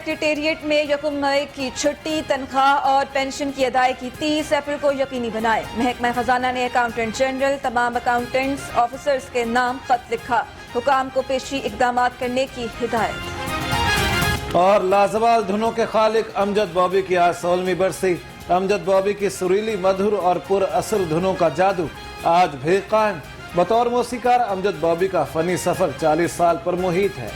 Secretariat में यकम मई की छुट्टी, तनख्वाह और पेंशन की अदायगी 30 अप्रैल को यकीनी बनाए। महकमा खजाना ने अकाउंटेंट जनरल तमाम अकाउंटेंट्स ऑफिसर्स के नाम खत लिखा। हुकाम को पेशी इकदाम करने की हिदायत। और लाजवाल धुनों के खालिक अमजद बॉबी की आज 16वीं बरसी। अमजद बॉबी की सुरीली, मधुर और पुर असर धुनों का जादू आज भी कायम। बतौर मौसीकार अमजद बॉबी का फनी सफर 40 साल पर मुहित है।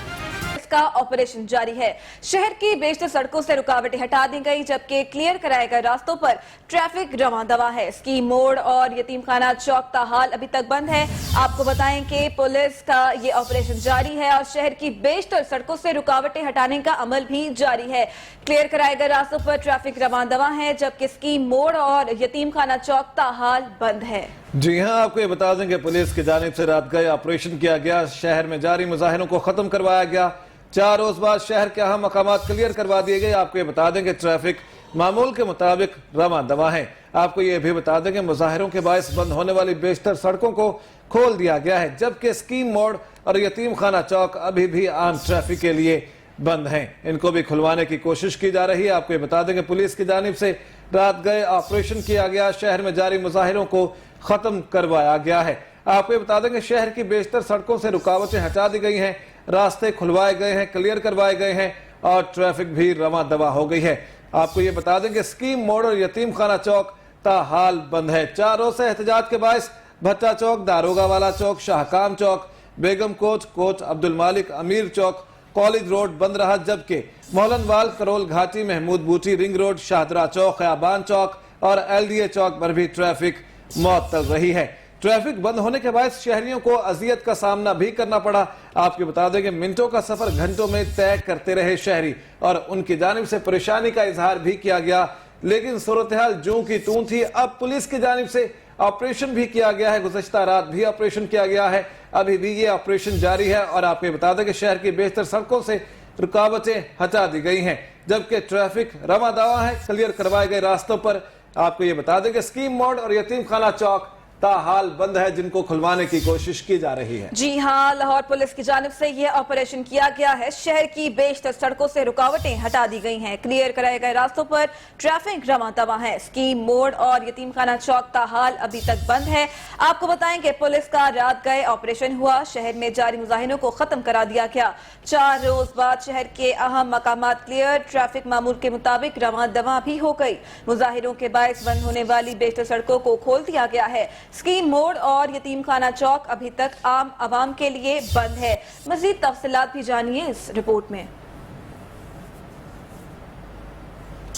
का ऑपरेशन जारी है। शहर की बेशतर सड़कों से रुकावटें हटा दी गई, जबकि क्लियर कराए गए रास्तों पर ट्रैफिक रवां दवा है। स्कीम मोड़ और यतीम खाना चौक ताहाल अभी तक बंद है। आपको बताएं कि पुलिस का ये ऑपरेशन जारी है और शहर की बेशतर सड़कों से रुकावटें हटाने का अमल भी जारी है। क्लियर कराए गए रास्तों पर ट्रैफिक रवां दवा है, जबकि स्कीम मोड़ और यतीम खाना चौक ताहाल बंद है। जी हां, आपको ये बता दें कि पुलिस की जानिब से रात गए ऑपरेशन किया गया। शहर में जारी मुजाहिरों को खत्म करवाया गया। 4 रोज बाद शहर के अहम मकामात क्लियर करवा दिए गए। आपको ये बता दें कि ट्रैफिक मामूल के मुताबिक रवां दवा है। आपको ये भी बता दें कि मुजाहिरों के बायस बंद होने वाली बेशतर सड़कों को खोल दिया गया है, जबकि स्कीम मोड़ और यतीम खाना चौक अभी भी आम ट्रैफिक के लिए बंद हैं। इनको भी खुलवाने की कोशिश की जा रही है। आपको ये बता दें कि पुलिस की जानिब से रात गए ऑपरेशन किया गया। शहर में जारी मुजाहिरों को खत्म करवाया गया है। आपको ये बता दें कि शहर की बेशतर सड़कों से रुकावटें हटा दी गई हैं, रास्ते खुलवाए गए हैं, क्लियर करवाए गए हैं और ट्रैफिक भी रवां दवा हो गई है। आपको ये बता दें कि स्कीम मोड़ और यतीम खाना चौक ताहाल बंद है। 4 रोज से एहतजाज के बायस भट्टा चौक, दारोगा वाला चौक, शाहकाम चौक, बेगम कोच अब्दुल मालिक, अमीर चौक, कॉलेज रोड बंद रहा, जबकि मोहलनवाल, करोल घाटी, महमूद बूटी, रिंग रोड, शाहदरा चौक, खयाबान चौक और LDA चौक पर भी ट्रैफिक मुअत्तल रही है। ट्रैफिक बंद होने के बाद शहरियों को अजियत का सामना भी करना पड़ा। आपको बता दें कि मिनटों का सफर घंटों में तय करते रहे शहरी और उनकी जानिब से परेशानी का इजहार भी किया गया, लेकिन सूरत-ए-हाल जूं की तूं थी। अब पुलिस की जानिब से ऑपरेशन भी किया गया है। गुज़श्ता रात भी ऑपरेशन किया गया है, अभी भी ये ऑपरेशन जारी है। और आपको बता दें कि शहर की बेशतर सड़कों से रुकावटें हटा दी गई हैं, जबकि ट्रैफिक रवां दवा है। क्लियर करवाए गए रास्तों पर आपको ये बता दें कि स्कीम मोड़ और यतीम खाना चौक ताहाल बंद है, जिनको खुलवाने की कोशिश की जा रही है। जी हां, लाहौर पुलिस की जानिब से यह ऑपरेशन किया गया है। शहर की बेशतर सड़कों से रुकावटें हटा दी गई हैं, क्लियर कराए गए रास्तों पर ट्रैफिक रवां दवा है। स्कीम मोड़ और यतीम खाना चौक ताहाल अभी तक बंद है। आपको बताएं कि पुलिस का रात गए ऑपरेशन हुआ। शहर में जारी मुजाहिरों को खत्म करा दिया गया। 4 रोज बाद शहर के अहम मकामात क्लियर, ट्रैफिक मामूल के मुताबिक रवां दवा भी हो गई। मुजाहिरों के बायस बंद होने वाली बेशतर सड़कों को खोल दिया गया है। स्कीम मोड़ और यतीम खाना चौक अभी तक आम आवाम के लिए बंद है। मजीद तफसीलात भी जानिए इस रिपोर्ट में।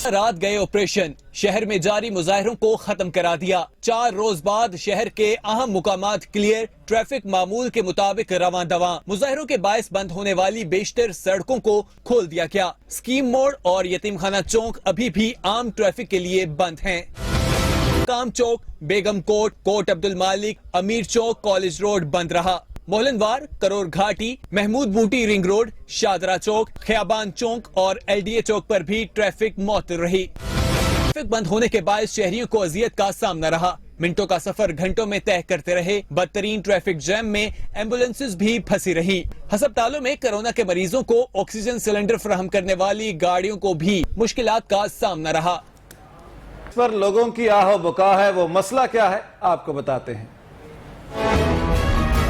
रात गए ऑपरेशन, शहर में जारी मुजाहिरों को खत्म करा दिया। 4 रोज बाद शहर के अहम मुकामात क्लियर, ट्रैफिक मामूल के मुताबिक रवां दवा। मुजाहिरों के बायस बंद होने वाली बेशतर सड़कों को खोल दिया गया। स्कीम मोड़ और यतीम खाना चौक अभी भी आम ट्रैफिक के लिए बंद हैं। काम चौक, बेगम कोट अब्दुल मालिक, अमीर चौक, कॉलेज रोड बंद रहा। मोहलनवार, करोल घाटी, महमूद बूटी, रिंग रोड, शाहदरा चौक, खयाबान चौक और LDA चौक पर भी ट्रैफिक मुअत्तल रही। ट्रैफिक बंद होने के बाद शहरियों को अजियत का सामना रहा। मिनटों का सफर घंटों में तय करते रहे। बदतरीन ट्रैफिक जैम में एम्बुलेंसेज भी फंसी रही। अस्पतालों में कोरोना के मरीजों को ऑक्सीजन सिलेंडर फराहम करने वाली गाड़ियों को भी मुश्किलात का सामना रहा। पर लोगों की आहो बुका है, वो मसला क्या है आपको बताते हैं।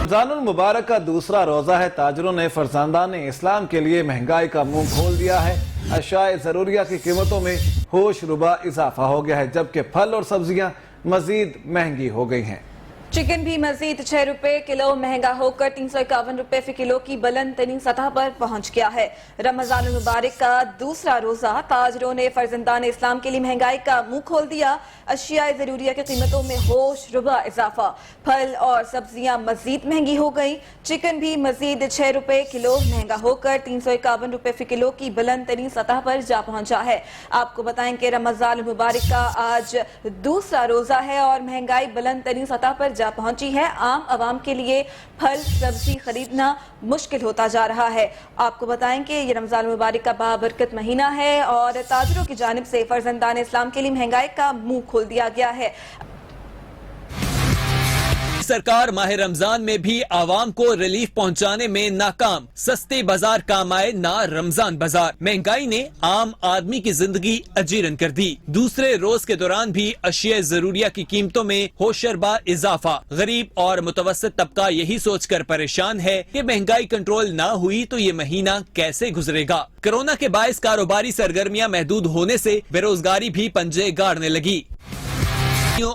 रमजानुल मुबारक का दूसरा रोजा है। ताजरों ने फरजांदान इस्लाम के लिए महंगाई का मुंह खोल दिया है। अशाए जरूरिया की कीमतों में होश रुबा इजाफा हो गया है, जबकि फल और सब्जियां मजीद महंगी हो गई हैं। चिकन भी मजीद 6 रुपए किलो महंगा होकर 351 रुपए फी किलो की बुलंद तरीन सतह पर पहुंच गया है। रमजानुल मुबारक का दूसरा रोजा ताजरों ने फरजंदान इस्लाम के लिए महंगाई का मुंह खोल दिया। अशियाए जरूरिया की कीमतों में होश रुबा इजाफा, फल और सब्जियां मजीद महंगी हो गई। चिकन भी मजीद 6 रुपए किलो महंगा होकर 351 रुपए फी किलो की बुलंद तरीन सतह पर जा पहुंचा है। आपको बताएं कि रमजानुल मुबारक का आज दूसरा रोजा है और महंगाई बुलंद तरीन सतह पर जा पहुंची है। आम आवाम के लिए फल सब्जी खरीदना मुश्किल होता जा रहा है। आपको बताएं कि ये रमजान मुबारक का बाबरकत महीना है और ताजरों की जानिब से फरजंदान इस्लाम के लिए महंगाई का मुंह खोल दिया गया है। सरकार माह रमजान में भी आवाम को रिलीफ पहुंचाने में नाकाम। सस्ते बाजार काम आए ना रमजान बाजार। महंगाई ने आम आदमी की जिंदगी अजीरन कर दी। दूसरे रोज के दौरान भी अशिया जरूरिया की कीमतों में होशरबा इजाफा। गरीब और मुतवस्सित तबका यही सोचकर परेशान है कि महंगाई कंट्रोल ना हुई तो ये महीना कैसे गुजरेगा। कोरोना के बायस कारोबारी सरगर्मियां महदूद होने से बेरोजगारी भी पंजे गाड़ने लगी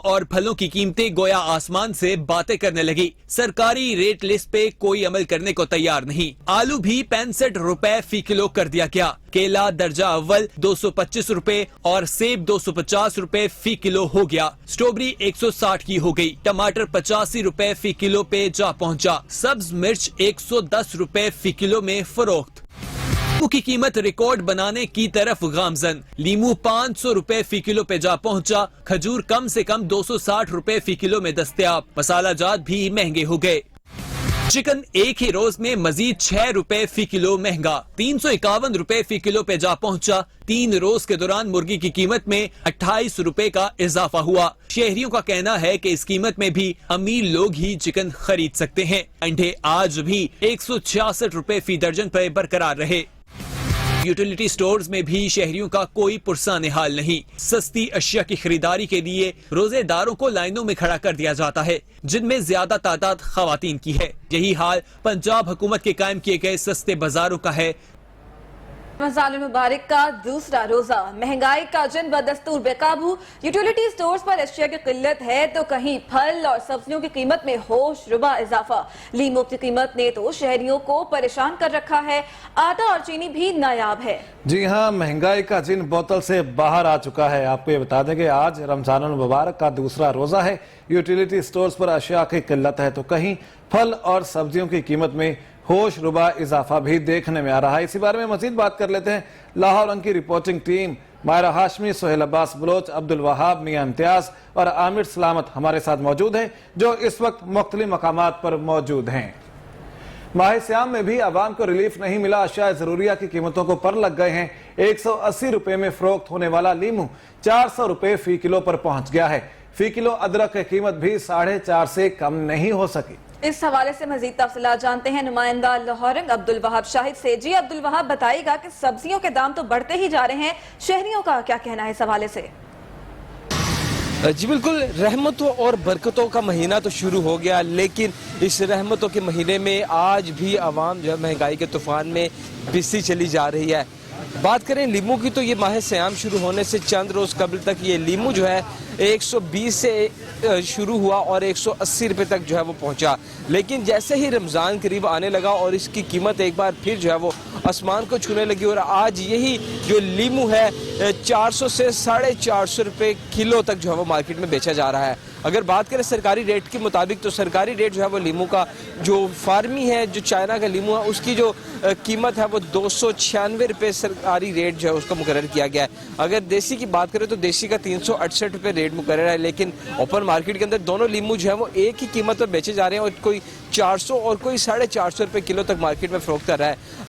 और फलों की कीमतें गोया आसमान से बातें करने लगी। सरकारी रेट लिस्ट पे कोई अमल करने को तैयार नहीं। आलू भी 65 रुपए फी किलो कर दिया गया। केला दर्जा अव्वल 225 रुपए और सेब 250 रुपए फी किलो हो गया। स्ट्रॉबेरी 160 की हो गई। टमाटर 85 रुपए फी किलो पे जा पहुंचा। सब्ज मिर्च 110 रुपए फी किलो में फरोख्त। लीमू की कीमत रिकॉर्ड बनाने की तरफ गामजन। लीमू 500 रुपए फी किलो पे जा पहुंचा। खजूर कम से कम 260 रुपए फी किलो में दस्तयाब। मसाला जात भी महंगे हो गए। चिकन एक ही रोज में मजीद 6 रुपए फी किलो महंगा। 351 रुपए फी किलो पे जा पहुंचा। 3 रोज के दौरान मुर्गी की कीमत में 28 रुपए का इजाफा हुआ। शहरियों का कहना है कि इस कीमत में भी अमीर लोग ही चिकन खरीद सकते हैं। अंडे आज भी 166 रुपए फी दर्जन पर बरकरार रहे। यूटिलिटी स्टोर्स में भी शहरियों का कोई पुरसान हाल नहीं। सस्ती अशिया की खरीदारी के लिए रोजेदारों को लाइनों में खड़ा कर दिया जाता है, जिनमें ज्यादा तादाद खवातीन की है। यही हाल पंजाब हुकूमत के कायम किए गए सस्ते बाजारों का है। रमजान मुबारक का दूसरा रोजा। महंगाई का जिन बदस्तूर बेकाबू। यूटिलिटी स्टोर्स पर अशिया की किल्लत है तो कहीं फल और सब्जियों की कीमत में होशरुबा इजाफा। लीमू की कीमत ने तो शहरियों को परेशान कर रखा है। आटा और चीनी भी नायाब है। जी हाँ, महंगाई का जिन बोतल से बाहर आ चुका है। आपको ये बता दें कि आज रमजान मुबारक का दूसरा रोजा है। यूटिलिटी स्टोर्स पर अशिया की किल्लत है तो कहीं फल और सब्जियों की कीमत में होशरुबा इजाफा भी देखने में आ रहा है। इसी बारे में मजीद बात कर लेते हैं। लाहौर रंग की रिपोर्टिंग टीम मायरा हाशमी, सोहेल अब्बास बलोच, अब्दुल वहाब, मियां इम्तियाज और आमिर सलामत हमारे साथ मौजूद हैं, जो इस वक्त मुख्तलिफ मकामात पर मौजूद हैं। माह सियाम में भी आवाम को रिलीफ नहीं मिला। अशिया जरूरिया की कीमतों को पर लग गए हैं। 180 रुपए में फरोख्त होने वाला लीमू 400 रुपए फी किलो पर पहुंच गया है। फी किलो अदरक की कीमत भी 4.5 से कम नहीं हो सकी। इस हवाले से मजीद तफसीलात जानते हैं नुमाइंदा लाहौरंग अब्दुल वहाब शाहिद से। जी अब्दुल वहाब, बताइएगा कि सब्जियों के दाम तो बढ़ते ही जा रहे हैं, शहरियों का क्या कहना है इस हवाले से? जी बिल्कुल, रहमतों और बरकतों का महीना तो शुरू हो गया, लेकिन इस रहमतों के महीने में आज भी आवाम जो है महंगाई के तूफान में पिसी चली जा रही है। बात करें लीमू की तो ये माह सियाम शुरू होने से चंद रोज कबल तक ये लीमू जो है 120 से शुरू हुआ और 180 रुपए तक जो है वो पहुंचा। लेकिन जैसे ही रमज़ान करीब आने लगा और इसकी कीमत एक बार फिर जो है वो आसमान को छूने लगी और आज यही जो लीमू है 400 से 450 रुपए किलो तक जो है वो मार्केट में बेचा जा रहा है। अगर बात करें सरकारी रेट के मुताबिक तो सरकारी रेट जो है वो लीमू का जो फार्मी है, जो चाइना का लीमू है, उसकी जो कीमत है वो 296 रुपये सरकारी रेट जो है उसका मुकर्रर किया गया है। अगर देसी की बात करें तो देसी का 368 रुपये रेट मुकर्रर है, लेकिन ओपन मार्केट के अंदर दोनों लीमू जो है वो एक ही कीमत पर बेचे जा रहे हैं और कोई 400 और कोई 450 रुपये किलो तक मार्केट में फरोख्त कर रहा है।